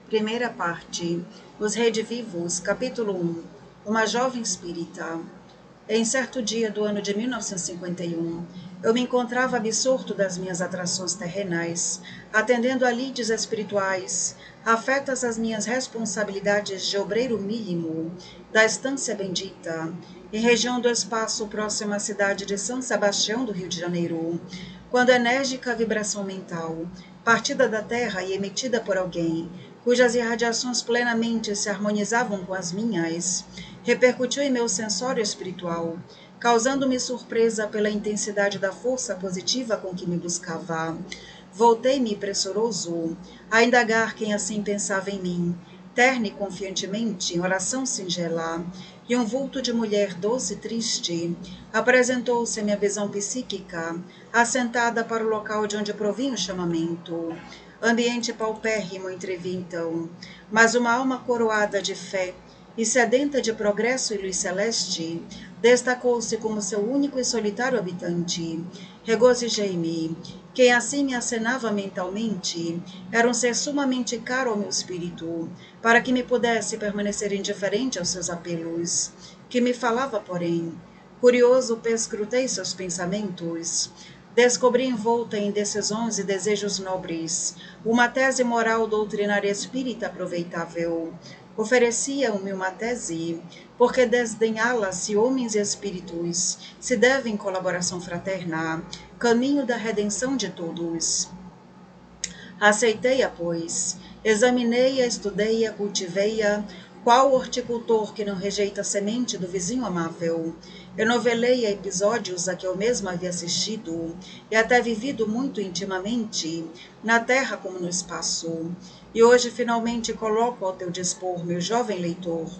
Primeira parte. Os Redivivos, capítulo 1. Uma jovem espírita. Em certo dia do ano de 1951, eu me encontrava absorto das minhas atrações terrenais, atendendo a lides espirituais, afetas às minhas responsabilidades de obreiro mínimo da estância bendita, em região do espaço próximo à cidade de São Sebastião do Rio de Janeiro, quando a enérgica vibração mental, partida da Terra e emitida por alguém, cujas irradiações plenamente se harmonizavam com as minhas, repercutiu em meu sensório espiritual, causando-me surpresa pela intensidade da força positiva com que me buscava. Voltei-me pressuroso a indagar quem assim pensava em mim, terne confiantemente em oração singela, e um vulto de mulher doce e triste apresentou-se à minha visão psíquica, assentada para o local de onde provinha o chamamento. Ambiente paupérrimo entrevi então, mas uma alma coroada de fé e sedenta de progresso e luz celeste, destacou-se como seu único e solitário habitante. Regozijei-me. Quem assim me acenava mentalmente era um ser sumamente caro ao meu espírito, para que me pudesse permanecer indiferente aos seus apelos. Que me falava, porém. Curioso, perscrutei seus pensamentos. Descobri envolta em decisões e desejos nobres uma tese moral doutrinária espírita aproveitável. Ofereciam-me uma tese, porque desdenhá-la se homens e espíritos se devem colaboração fraterna, caminho da redenção de todos. Aceitei-a, pois, examinei-a, estudei-a, cultivei-a, qual horticultor que não rejeita a semente do vizinho amável. Enovelei a episódios a que eu mesma havia assistido e até vivido muito intimamente, na terra como no espaço. E hoje finalmente coloco ao teu dispor, meu jovem leitor,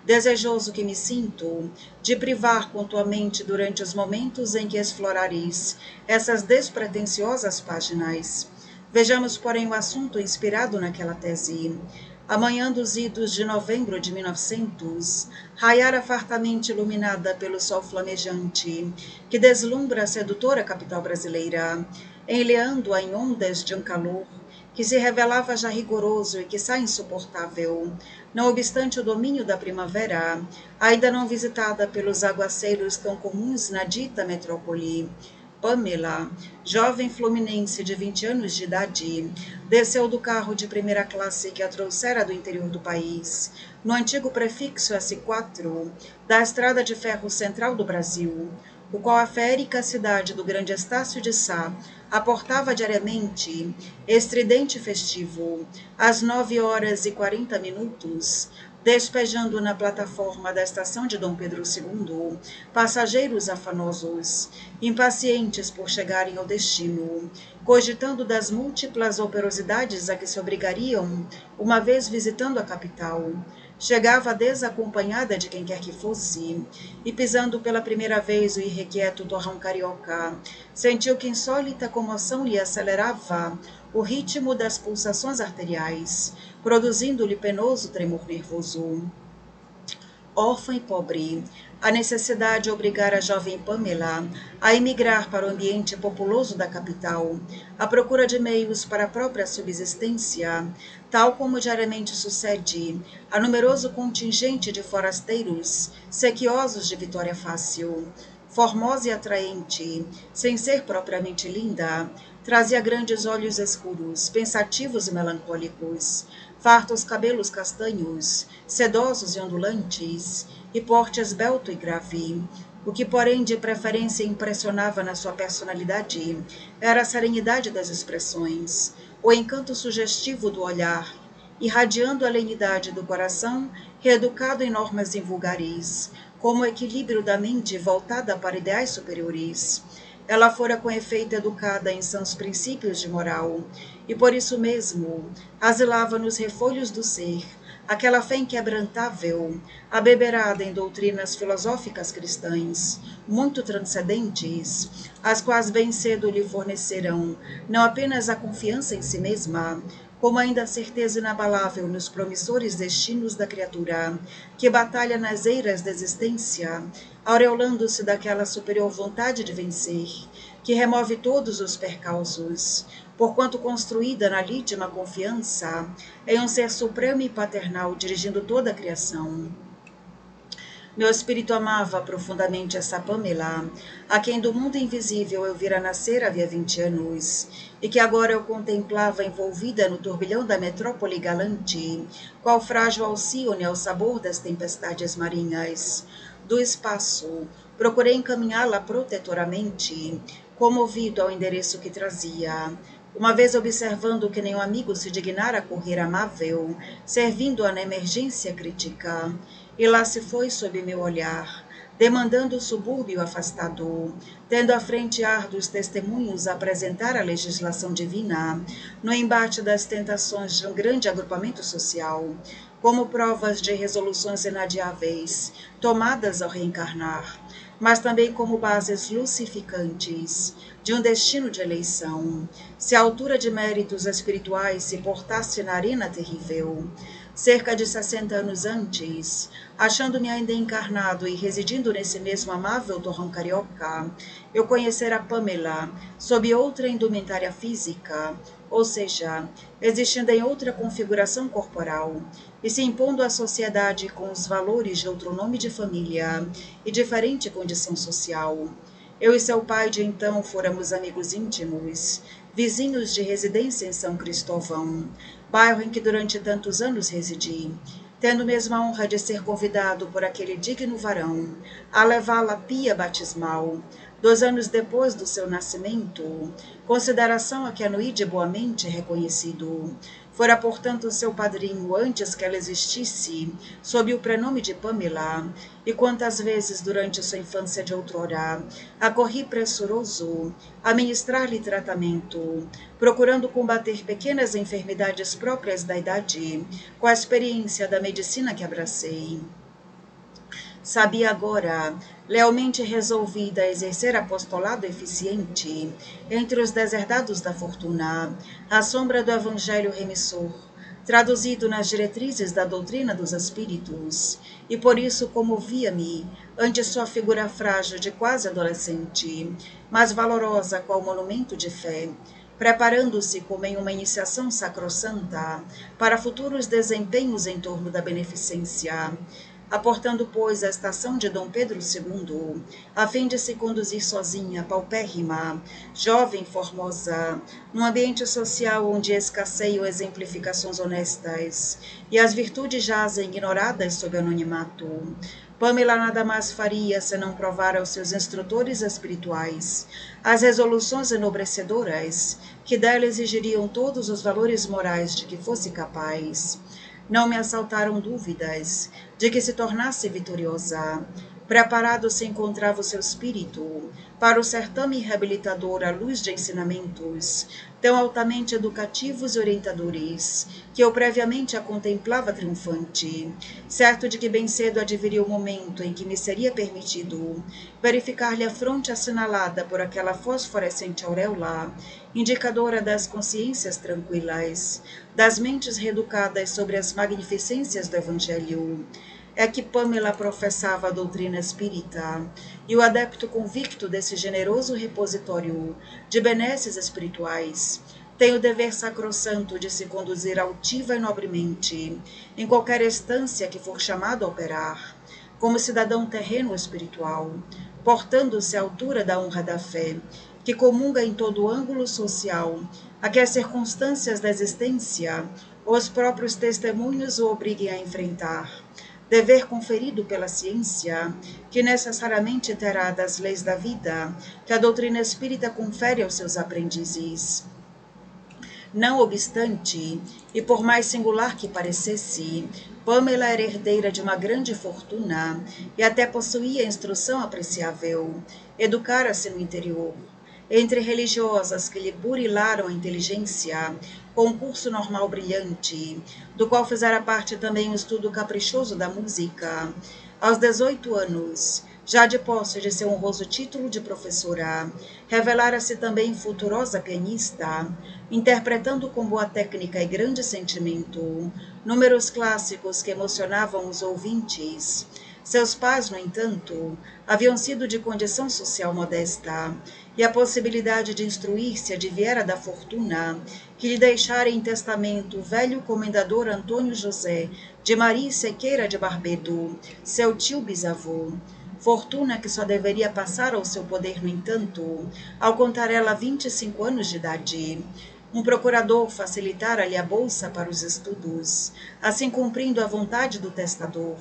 desejoso que me sinto de privar com tua mente durante os momentos em que explorares essas despretensiosas páginas. Vejamos, porém, o assunto inspirado naquela tese. Amanhã dos idos de novembro de 1900, raiara fartamente iluminada pelo sol flamejante, que deslumbra a sedutora capital brasileira, enleando-a em ondas de um calor que se revelava já rigoroso e que sai insuportável, não obstante o domínio da primavera, ainda não visitada pelos aguaceiros tão comuns na dita metrópole. Pamela, jovem fluminense de 20 anos de idade, desceu do carro de primeira classe que a trouxera do interior do país, no antigo prefixo S4 da Estrada de Ferro Central do Brasil, o qual a férica cidade do Grande Estácio de Sá aportava diariamente, estridente e festivo, às 9h40, despejando na plataforma da estação de Dom Pedro II passageiros afanosos, impacientes por chegarem ao destino, cogitando das múltiplas operosidades a que se obrigariam uma vez visitando a capital. Chegava desacompanhada de quem quer que fosse, e pisando pela primeira vez o irrequieto torrão carioca, sentiu que insólita comoção lhe acelerava o ritmo das pulsações arteriais, produzindo-lhe penoso tremor nervoso. Órfã e pobre, a necessidade obrigara a jovem Pamela a emigrar para o ambiente populoso da capital, à procura de meios para a própria subsistência, tal como diariamente sucede a numeroso contingente de forasteiros sequiosos de Vitória Fácil. Formosa e atraente, sem ser propriamente linda, trazia grandes olhos escuros, pensativos e melancólicos, fartos cabelos castanhos, sedosos e ondulantes, e porte esbelto e grave. O que, porém, de preferência impressionava na sua personalidade era a serenidade das expressões, o encanto sugestivo do olhar, irradiando a lenidade do coração, reeducado em normas invulgares, como o equilíbrio da mente voltada para ideais superiores. Ela fora com efeito educada em sãos princípios de moral, e por isso mesmo asilava nos refolhos do ser aquela fé inquebrantável, abeberada em doutrinas filosóficas cristãs, muito transcendentes, as quais bem cedo lhe fornecerão não apenas a confiança em si mesma, como ainda a certeza inabalável nos promissores destinos da criatura, que batalha nas eiras da existência, aureolando-se daquela superior vontade de vencer, que remove todos os percalços, porquanto construída na lítima confiança em um ser supremo e paternal dirigindo toda a criação. Meu espírito amava profundamente essa Pamela, a quem do mundo invisível eu vira nascer havia 20 anos, e que agora eu contemplava envolvida no turbilhão da metrópole galante, qual frágil Alcíone ao sabor das tempestades marinhas. Do espaço, procurei encaminhá-la protetoramente, comovido ao endereço que trazia. Uma vez observando que nenhum amigo se dignara correr amável, servindo-a na emergência crítica, e lá se foi sob meu olhar, demandando o subúrbio afastado, tendo à frente árduos testemunhos a apresentar a legislação divina, no embate das tentações de um grande agrupamento social, como provas de resoluções inadiáveis, tomadas ao reencarnar, mas também como bases lucificantes de um destino de eleição, se a altura de méritos espirituais se portasse na arena terrível. Cerca de 60 anos antes, achando-me ainda encarnado e residindo nesse mesmo amável torrão carioca, eu conhecera Pamela sob outra indumentária física, ou seja, existindo em outra configuração corporal, e se impondo à sociedade com os valores de outro nome de família e diferente condição social. Eu e seu pai de então fôramos amigos íntimos, vizinhos de residência em São Cristóvão, bairro em que durante tantos anos residi, tendo mesmo a honra de ser convidado por aquele digno varão a levá-la à pia batismal, 2 anos depois do seu nascimento, consideração a que anuíde boamente reconhecido. Fora, portanto, seu padrinho antes que ela existisse, sob o prenome de Pamela, e quantas vezes durante sua infância de outrora acorri pressuroso a ministrar-lhe tratamento, procurando combater pequenas enfermidades próprias da idade, com a experiência da medicina que abracei. Sabia agora, lealmente resolvida a exercer apostolado eficiente entre os deserdados da fortuna, à sombra do evangelho remissor, traduzido nas diretrizes da doutrina dos espíritos, e por isso comovia-me ante sua figura frágil de quase adolescente, mas valorosa qual monumento de fé, preparando-se como em uma iniciação sacrossanta para futuros desempenhos em torno da beneficência, aportando, pois, a estação de Dom Pedro II, a fim de se conduzir sozinha, paupérrima, jovem, formosa, num ambiente social onde escasseiam exemplificações honestas e as virtudes jazem ignoradas sob anonimato. Pamela nada mais faria senão provar aos seus instrutores espirituais as resoluções enobrecedoras que dela exigiriam todos os valores morais de que fosse capaz. Não me assaltaram dúvidas de que se tornasse vitoriosa. Preparado se encontrava o seu espírito para o certame reabilitador à luz de ensinamentos tão altamente educativos e orientadores, que eu previamente a contemplava triunfante, certo de que bem cedo adviria o momento em que me seria permitido verificar-lhe a fronte assinalada por aquela fosforescente auréola, indicadora das consciências tranquilas, das mentes reeducadas sobre as magnificências do Evangelho. É que Pamela professava a doutrina espírita, e o adepto convicto desse generoso repositório de benesses espirituais tem o dever sacrossanto de se conduzir altiva e nobremente em qualquer estância que for chamado a operar, como cidadão terreno espiritual, portando-se à altura da honra da fé, que comunga em todo ângulo social, a que as circunstâncias da existência ou os próprios testemunhos o obriguem a enfrentar, dever conferido pela ciência, que necessariamente terá das leis da vida que a doutrina espírita confere aos seus aprendizes. Não obstante, e por mais singular que parecesse, Pamela era herdeira de uma grande fortuna e até possuía instrução apreciável. Educara-se no interior, entre religiosas que lhe burilaram a inteligência, com um curso normal brilhante, do qual fizera parte também o estudo caprichoso da música. Aos 18 anos, já de posse de seu honroso título de professora, revelara-se também futurosa pianista, interpretando com boa técnica e grande sentimento números clássicos que emocionavam os ouvintes. Seus pais, no entanto, haviam sido de condição social modesta e a possibilidade de instruir-se adviera da fortuna que lhe deixara em testamento o velho comendador Antônio José de Maria e Sequeira de Barbedo, seu tio bisavô. Fortuna que só deveria passar ao seu poder, no entanto, ao contar ela 25 anos de idade. Um procurador facilitara-lhe a bolsa para os estudos, assim cumprindo a vontade do testador,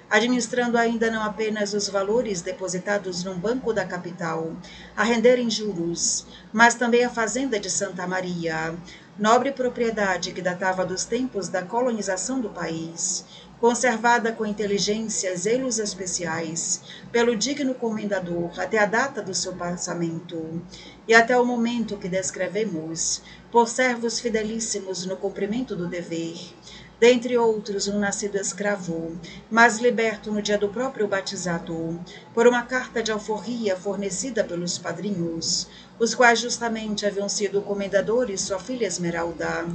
administrando ainda não apenas os valores depositados num banco da capital, a renderem juros, mas também a fazenda de Santa Maria, nobre propriedade que datava dos tempos da colonização do país, conservada com inteligência e zelos especiais pelo digno comendador até a data do seu passamento, e até o momento que descrevemos, por servos fidelíssimos no cumprimento do dever, dentre outros um nascido escravo, mas liberto no dia do próprio batizado, por uma carta de alforria fornecida pelos padrinhos, os quais justamente haviam sido o comendador e sua filha Esmeralda.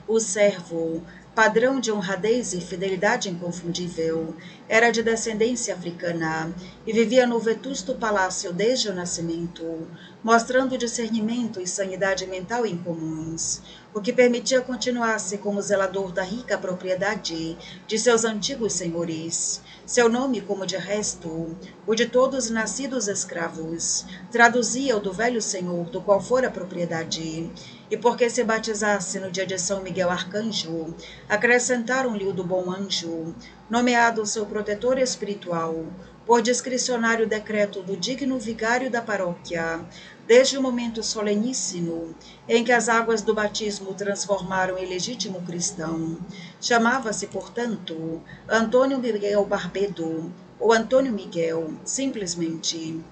O servo, padrão de honradez e fidelidade inconfundível, era de descendência africana e vivia no vetusto palácio desde o nascimento, mostrando discernimento e sanidade mental incomuns, o que permitia continuar-se como zelador da rica propriedade de seus antigos senhores. Seu nome, como de resto, o de todos nascidos escravos, traduzia o do velho senhor do qual fora a propriedade, e porque se batizasse no dia de São Miguel Arcanjo, acrescentaram-lhe o do Bom Anjo, nomeado seu protetor espiritual, por discricionário decreto do digno vigário da paróquia, desde o momento soleníssimo em que as águas do batismo o transformaram em legítimo cristão. Chamava-se, portanto, Antônio Miguel Barbedo, ou Antônio Miguel, simplesmente.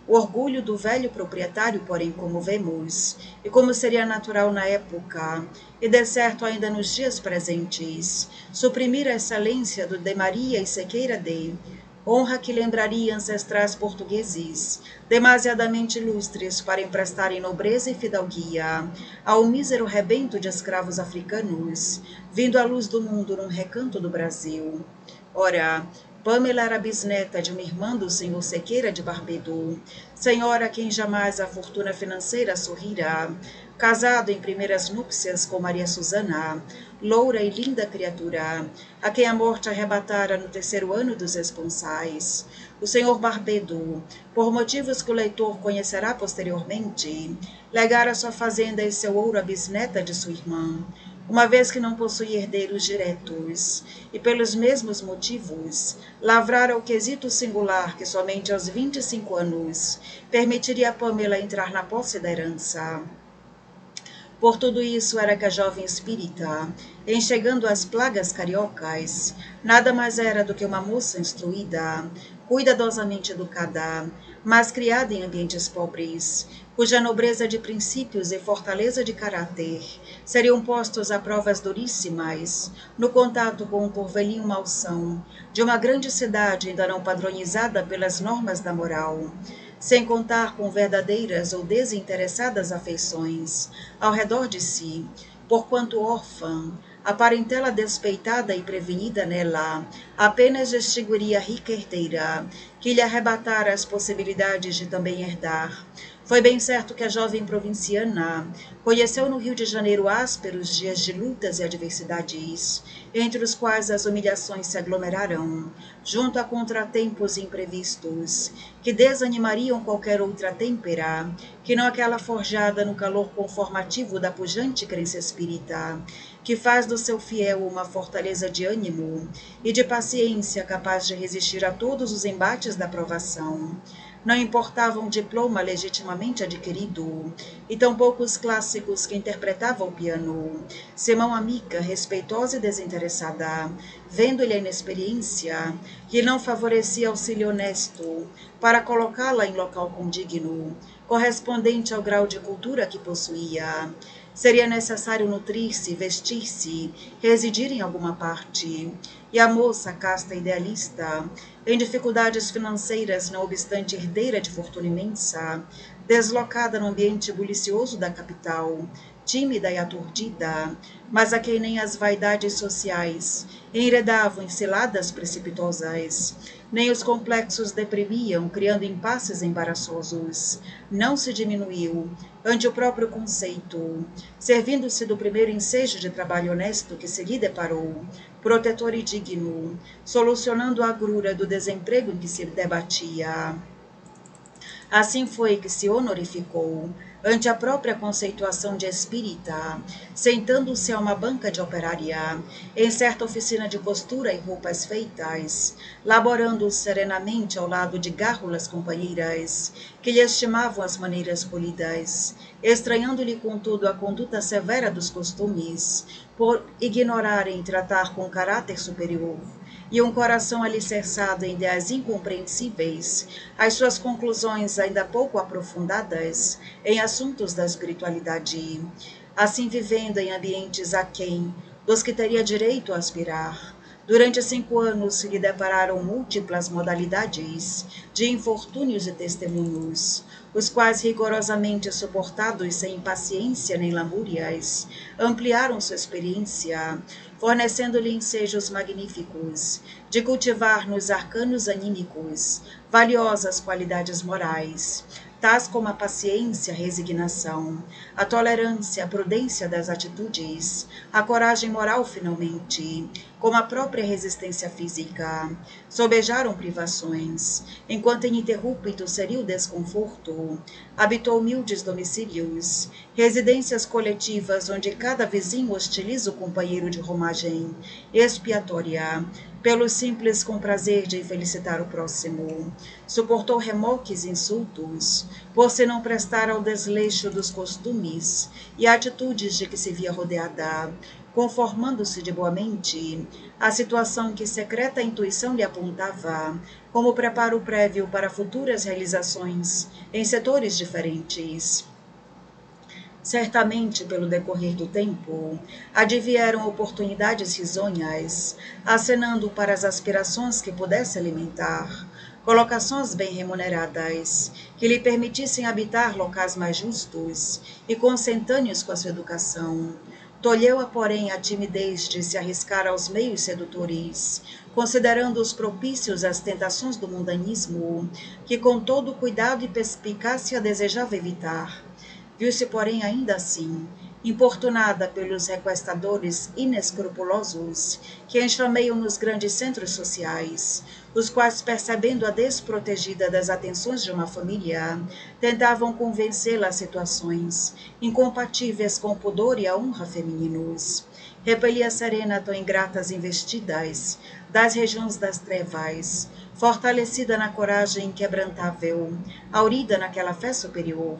O orgulho do velho proprietário, porém, como vemos, e como seria natural na época, e de certo ainda nos dias presentes, suprimir a excelência do de Maria e Sequeira de, honra que lembraria ancestrais portugueses, demasiadamente ilustres para emprestarem nobreza e fidalguia ao mísero rebento de escravos africanos, vindo à luz do mundo num recanto do Brasil. Ora, Pamela era bisneta de uma irmã do senhor Sequeira de Barbedo, senhora a quem jamais a fortuna financeira sorrirá, casado em primeiras núpcias com Maria Susana, loura e linda criatura, a quem a morte arrebatara no 3º ano dos esponsais. O senhor Barbedo, por motivos que o leitor conhecerá posteriormente, legara sua fazenda e seu ouro à bisneta de sua irmã, uma vez que não possuía herdeiros diretos, e pelos mesmos motivos, lavrara o quesito singular que somente aos 25 anos permitiria a Pamela entrar na posse da herança. Por tudo isso era que a jovem espírita, em chegando às plagas cariocas, nada mais era do que uma moça instruída, cuidadosamente educada, mas criada em ambientes pobres, cuja nobreza de princípios e fortaleza de caráter seriam postos a provas duríssimas no contato com o porvelinho malsão de uma grande cidade ainda não padronizada pelas normas da moral, sem contar com verdadeiras ou desinteressadas afeições ao redor de si, porquanto órfã, a parentela despeitada e prevenida nela apenas extinguiria a rica herdeira, que lhe arrebatara as possibilidades de também herdar. Foi bem certo que a jovem provinciana conheceu no Rio de Janeiro ásperos dias de lutas e adversidades, entre os quais as humilhações se aglomeraram, junto a contratempos imprevistos, que desanimariam qualquer outra têmpera, que não aquela forjada no calor conformativo da pujante crença espírita, que faz do seu fiel uma fortaleza de ânimo e de paciência capaz de resistir a todos os embates da provação. Não importava um diploma legitimamente adquirido, e tampouco os clássicos que interpretavam o piano. Se mão amiga, respeitosa e desinteressada, vendo-lhe a inexperiência, lhe não favorecia auxílio honesto para colocá-la em local condigno, correspondente ao grau de cultura que possuía. Seria necessário nutrir-se, vestir-se, residir em alguma parte. E a moça, casta e idealista, em dificuldades financeiras, não obstante herdeira de fortuna imensa, deslocada no ambiente bulicioso da capital, tímida e aturdida, mas a quem nem as vaidades sociais enredavam em ciladas precipitosas, nem os complexos deprimiam, criando impasses embaraçosos. Não se diminuiu ante o próprio conceito, servindo-se do primeiro ensejo de trabalho honesto que se lhe deparou, protetor e digno, solucionando a agrura do desemprego em que se debatia. Assim foi que se honorificou ante a própria conceituação de espírita, sentando-se a uma banca de operária, em certa oficina de costura e roupas feitas, laborando serenamente ao lado de gárrulas companheiras, que lhe estimavam as maneiras polidas, estranhando-lhe contudo a conduta severa dos costumes, por ignorarem tratar com caráter superior, e um coração alicerçado em ideias incompreensíveis, as suas conclusões ainda pouco aprofundadas em assuntos da espiritualidade, assim vivendo em ambientes aquém dos que teria direito a aspirar. Durante 5 anos se lhe depararam múltiplas modalidades de infortúnios e testemunhos, os quais, rigorosamente suportados sem impaciência nem lamúrias, ampliaram sua experiência, fornecendo-lhe ensejos magníficos de cultivar nos arcanos anímicos valiosas qualidades morais, tais como a paciência, a resignação, a tolerância, a prudência das atitudes, a coragem moral, finalmente, como a própria resistência física. Sobejaram privações, enquanto ininterrupto seria o desconforto. Habitou humildes domicílios, residências coletivas onde cada vizinho hostiliza o companheiro de romagem expiatória, pelo simples comprazer de felicitar o próximo. Suportou remoques e insultos, por se não prestar ao desleixo dos costumes e atitudes de que se via rodeada, conformando-se de boa mente à situação que secreta intuição lhe apontava, como preparo prévio para futuras realizações em setores diferentes. Certamente, pelo decorrer do tempo, advieram oportunidades risonhas, acenando para as aspirações que pudesse alimentar, colocações bem remuneradas, que lhe permitissem habitar locais mais justos e consentâneos com a sua educação. Tolheu-a, porém, a timidez de se arriscar aos meios sedutores, considerando-os propícios às tentações do mundanismo, que com todo cuidado e perspicácia desejava evitar. Viu-se, porém, ainda assim, importunada pelos requestadores inescrupulosos que enxameiam nos grandes centros sociais, os quais, percebendo-a desprotegida das atenções de uma família, tentavam convencê-la a situações incompatíveis com o pudor e a honra femininos. Repelia serena tão ingratas investidas das regiões das trevas, fortalecida na coragem inquebrantável, aurida naquela fé superior,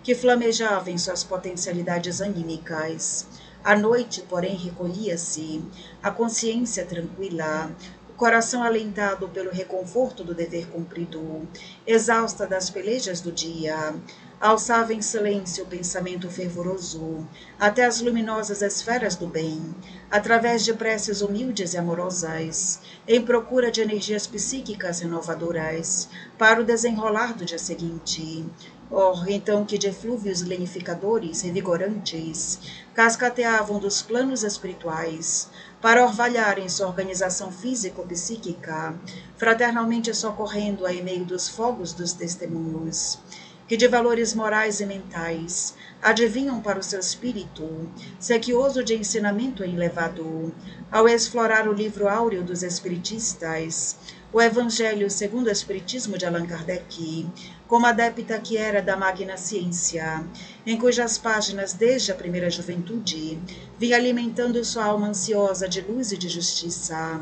que flamejava em suas potencialidades anímicas. À noite, porém, recolhia-se, a consciência tranquila, o coração alentado pelo reconforto do dever cumprido, exausta das pelejas do dia, alçava em silêncio o pensamento fervoroso até as luminosas esferas do bem, através de preces humildes e amorosas, em procura de energias psíquicas renovadoras para o desenrolar do dia seguinte. Então que de eflúvios lenificadores, revigorantes, cascateavam dos planos espirituais, para orvalharem sua organização físico-psíquica, fraternalmente socorrendo-a em meio dos fogos dos testemunhos, que de valores morais e mentais adivinham para o seu espírito, sequioso de ensinamento elevado, ao explorar o livro áureo dos espiritistas, o Evangelho segundo o Espiritismo de Allan Kardec, como adepta que era da magna ciência, em cujas páginas, desde a primeira juventude, vinha alimentando sua alma ansiosa de luz e de justiça.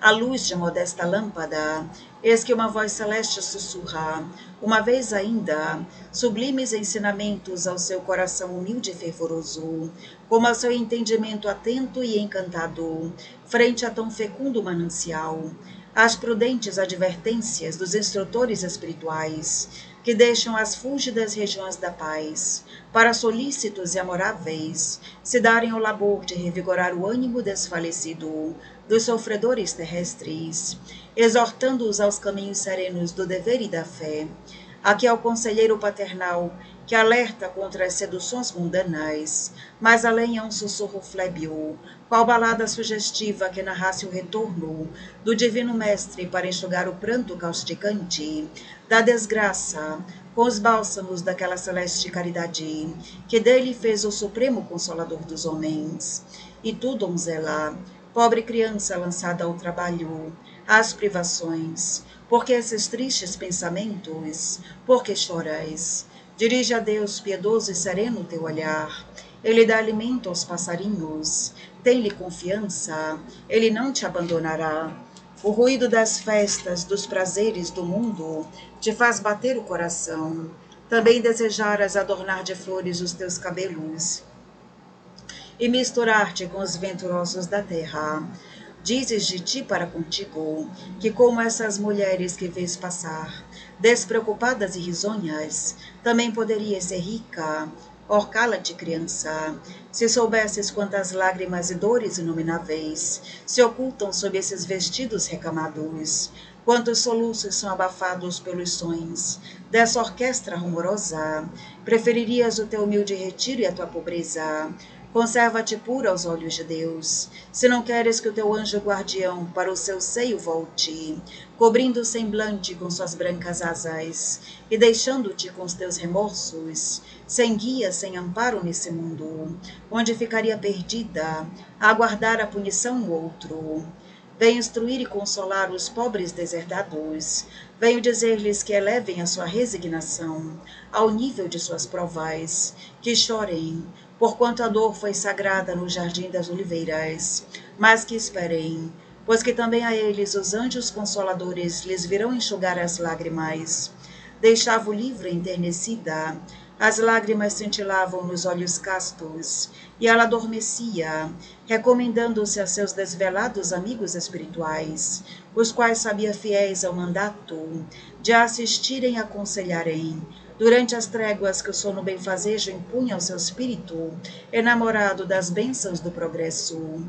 À luz de modesta lâmpada, eis que uma voz celeste sussurra, uma vez ainda, sublimes ensinamentos ao seu coração humilde e fervoroso, como ao seu entendimento atento e encantado, frente a tão fecundo manancial, as prudentes advertências dos instrutores espirituais, que deixam as fúlgidas regiões da paz, para solícitos e amoráveis, se darem ao labor de revigorar o ânimo desfalecido dos sofredores terrestres, exortando-os aos caminhos serenos do dever e da fé, Aqui é o conselheiro paternal que alerta contra as seduções mundanas, mas além é um sussurro flébio, qual balada sugestiva que narrasse o retorno do divino mestre para enxugar o pranto causticante da desgraça com os bálsamos daquela celeste caridade, que dele fez o supremo consolador dos homens. E tu, donzela, pobre criança lançada ao trabalho, às privações, porque esses tristes pensamentos, porque chorais? Dirige a Deus piedoso e sereno teu olhar. Ele dá alimento aos passarinhos. Tem-lhe confiança. Ele não te abandonará. O ruído das festas, dos prazeres do mundo, te faz bater o coração. Também desejaras adornar de flores os teus cabelos e misturar-te com os venturosos da terra. Dizes de ti para contigo, que como essas mulheres que vês passar, despreocupadas e risonhas, também poderias ser rica. Or, cala-te, criança, se soubesses quantas lágrimas e dores inomináveis se ocultam sob esses vestidos recamados, quantos soluços são abafados pelos sons dessa orquestra rumorosa, preferirias o teu humilde retiro e a tua pobreza. Conserva-te pura aos olhos de Deus, se não queres que o teu anjo guardião para o seu seio volte, cobrindo o semblante com suas brancas asas, e deixando-te com os teus remorsos, sem guia, sem amparo nesse mundo, onde ficaria perdida, a aguardar a punição no outro. Venho instruir e consolar os pobres deserdados. Venho dizer-lhes que elevem a sua resignação ao nível de suas provas, que chorem, porquanto a dor foi sagrada no jardim das oliveiras, mas que esperem, pois que também a eles os anjos consoladores lhes virão enxugar as lágrimas. Deixava o livro enternecida, as lágrimas cintilavam nos olhos castos, e ela adormecia, recomendando-se a seus desvelados amigos espirituais, os quais sabia fiéis ao mandato de a assistirem e aconselharem, durante as tréguas que o sono benfazejo impunha ao seu espírito, enamorado das bênçãos do progresso.